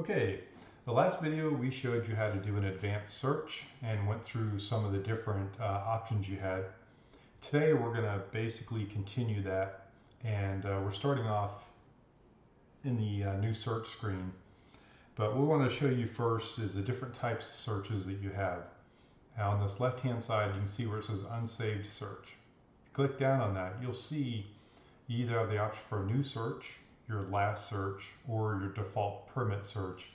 Okay, the last video we showed you how to do an advanced search and went through some of the different options you had. Today we're going to basically continue that, and we're starting off in the new search screen. But what we want to show you first is the different types of searches that you have. Now on this left hand side you can see where it says unsaved search. If you click down on that, you'll see you either have the option for a new search, your last search, or your default permit search.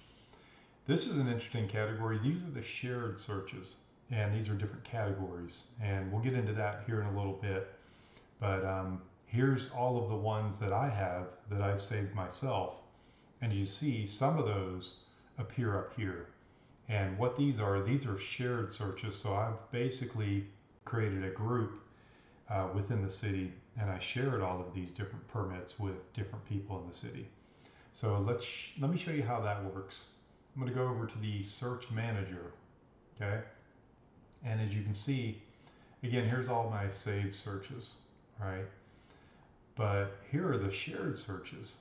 This is an interesting category. These are the shared searches, and these are different categories, and we'll get into that here in a little bit. But here's all of the ones that I have that I've saved myself, and you see some of those appear up here. And what these are shared searches. So I've basically created a group within the city, and I shared all of these different permits with different people in the city. So let me show you how that works. I'm going to go over to the search manager, okay? And as you can see, again, here's all my saved searches, right? But here are the shared searches.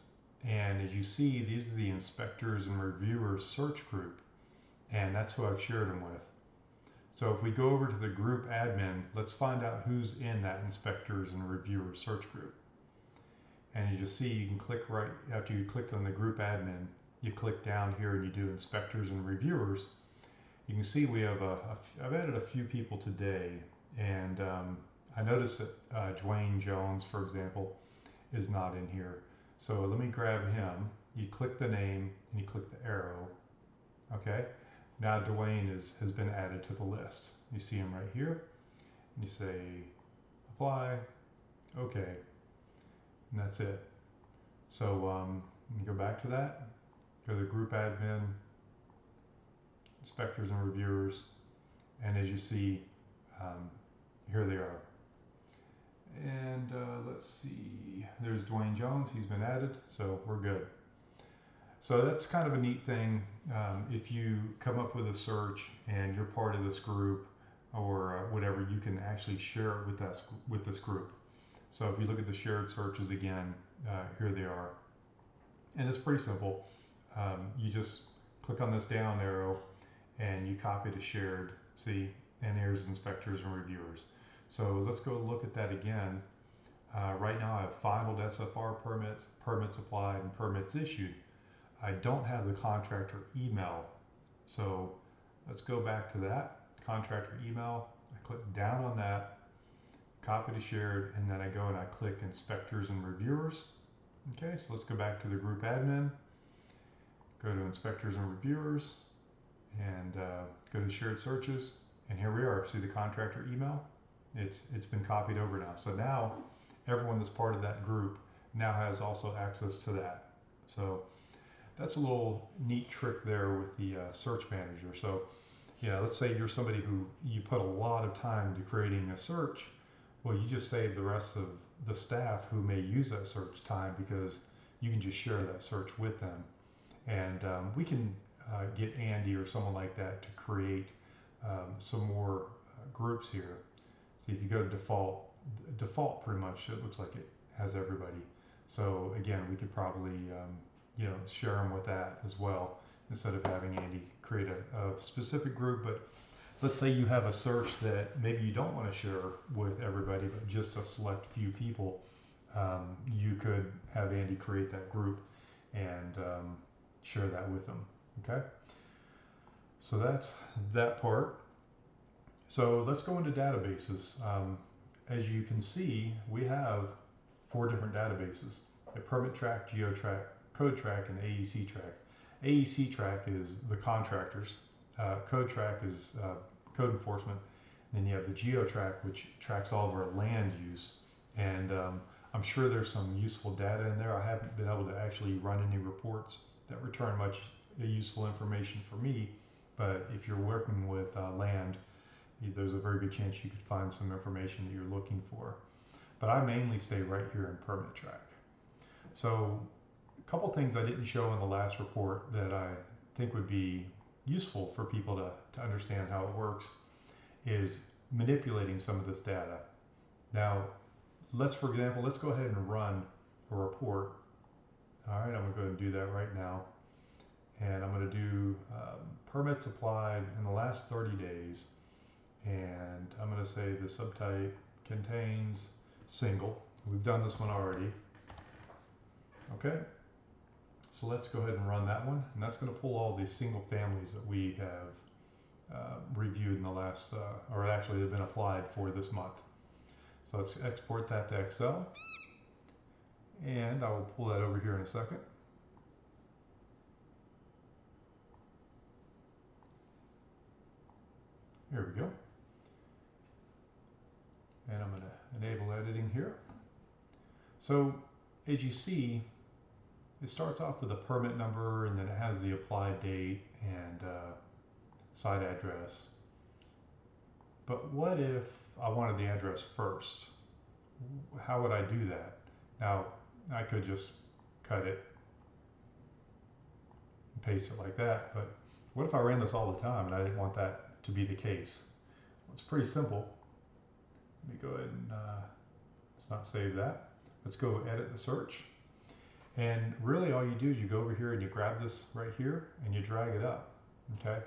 And as you see, these are the inspectors and reviewers search group, and that's who I've shared them with. So if we go over to the group admin, let's find out who's in that inspectors and reviewers search group. And as you see, you can click right after you clicked on the group admin, you click down here and you do inspectors and reviewers. You can see we have I've added a few people today, and I noticed that Dwayne Jones, for example, is not in here. So let me grab him. You click the name and you click the arrow. Okay. Now Dwayne has been added to the list. You see him right here. And you say apply. Okay. And that's it. So let me go back to that. Go to the group admin, inspectors and reviewers, and as you see, here they are. And let's see, there's Dwayne Jones, he's been added, so we're good. So that's kind of a neat thing. If you come up with a search and you're part of this group or whatever, you can actually share it with this group. So if you look at the shared searches again, here they are. And it's pretty simple. You just click on this down arrow and you copy to shared, see, and there's inspectors and reviewers. So let's go look at that again. Right now I have filed SFR permits, permits applied, and permits issued. I don't have the contractor email. So let's go back to that, contractor email. I click down on that, copy to shared, and then I go and I click inspectors and reviewers. Okay, so let's go back to the group admin. Go to inspectors and reviewers and go to shared searches, and here we are. See the contractor email? It's been copied over now. So now everyone that's part of that group now has also access to that. So that's a little neat trick there with the search manager. So yeah, let's say you're somebody who you put a lot of time into creating a search. Well, you just save the rest of the staff who may use that search time, because you can just share that search with them. And we can get Andy or someone like that to create some more groups here. See, if you go to default pretty much it looks like it has everybody. So again, we could probably share them with that as well, instead of having Andy create a specific group. But let's say you have a search that maybe you don't want to share with everybody, but just a select few people. You could have Andy create that group and share that with them. Okay, so that's that part. So let's go into databases. As you can see, we have 4 different databases: a permit track, geotrack, code track, and AEC track. AEC track is the contractors. Code track is code enforcement. And then you have the geotrack, which tracks all of our land use. And I'm sure there's some useful data in there. I haven't been able to actually run any reports that return much useful information for me. But if you're working with land, there's a very good chance you could find some information that you're looking for. But I mainly stay right here in permit track. So a couple things I didn't show in the last report that I think would be useful for people to understand how it works is manipulating some of this data. Now, for example, let's go ahead and run a report. All right, I'm gonna go ahead and do that right now. and I'm going to do permits applied in the last 30 days, and I'm going to say the subtype contains single. We've done this one already. Okay, so let's go ahead and run that one, and that's going to pull all these single families that we have reviewed in the last, or actually have been applied for this month. So let's export that to Excel, and I will pull that over here in a second. Here we go. And I'm going to enable editing here. So as you see, it starts off with a permit number, and then it has the applied date and site address. But what if I wanted the address first? How would I do that? Now, I could just cut it and paste it like that, but what if I ran this all the time and I didn't want that to be the case? Well, it's pretty simple. Let me go ahead and let's not save that. Let's go edit the search. And really all you do is you go over here and you grab this right here and you drag it up, okay?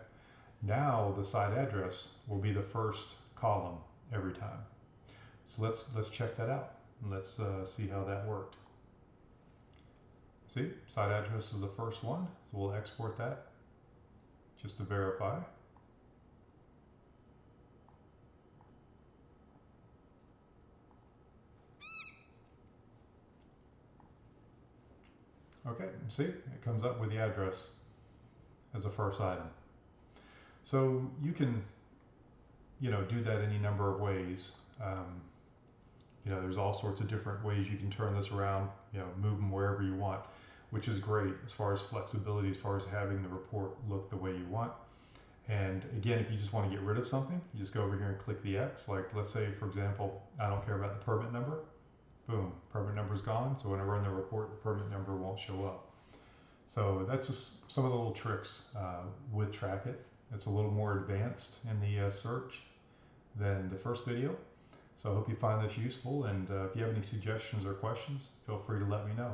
Now the site address will be the first column every time. So let's check that out, and let's see how that worked. See, site address is the first one, so we'll export that just to verify. Okay, see, it comes up with the address as a first item. So you can, do that any number of ways. There's all sorts of different ways you can turn this around, move them wherever you want, which is great as far as flexibility, as far as having the report look the way you want. And again, if you just want to get rid of something, you just go over here and click the X. Like, let's say, for example, I don't care about the permit number. Boom, permit number's gone. So when I run the report, the permit number won't show up. So that's just some of the little tricks with Trakit. It's a little more advanced in the search than the first video. So I hope you find this useful, and if you have any suggestions or questions, feel free to let me know.